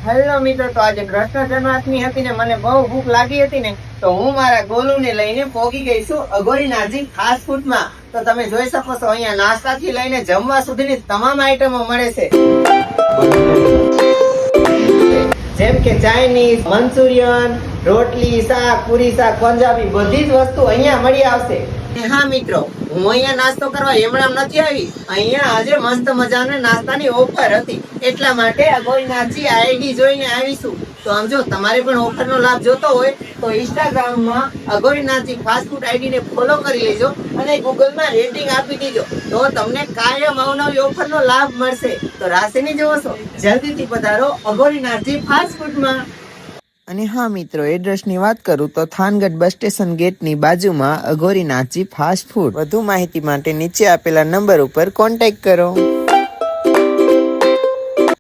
Hello મિત્રો, તો આજે કૃષ્ણ જન્માષ્ટમી હતી ને મને બહુ ભૂખ લાગી હતી ને, તો હું મારા ગોલુને લઈને પહોંચી ગઈ છું અઘોરીનાથજી ફાસ્ટ ફૂડમાં. તો તમે જોઈ શકો છો અહીંયા નાસ્તાથી લઈને જમવા સુધીની તમામ આઈટમો મળે છે, જેમ કે ચાઇનીઝ, મંચુરિયન, રોટલી, શાક, પૂરી શાક, પંજાબી બધી જ વસ્તુ અહીંયા મળી આવશે. હા મિત્રો, હું અહીંયા નાસ્તો કરવા એમણામ નથી આવી. અહીંયા આજે મસ્ત મજાની નાસ્તાની ઓફર હતી, એટલા માટે અઘોરીનાથજી આઈડી જોઈને આવીશું. તો આમ જો તમારે પણ ઓફરનો લાભ જોતો હોય તો ઇન્સ્ટાગ્રામમાં અઘોરીનાથજી ફાસ્ટ ફૂડ આઈડીને ફોલો કરી લેજો અને ગૂગલમાં રેટિંગ આપી દેજો, તો તમને કાયમ અવનવી ઓફરનો લાભ મળશે. તો રાશિની જોવો છો, જલ્દીથી પધારો અઘોરીનાથજી ફાસ્ટ ફૂડમાં. અને હા મિત્રો, એડ્રેસની વાત કરું તો થાનગઢ બસ સ્ટેશન ગેટની બાજુમાં અઘોરીનાથજી ફાસ્ટ ફૂડ. વધુ માહિતી માટે નીચે આપેલા નંબર ઉપર કોન્ટેક્ટ કરો.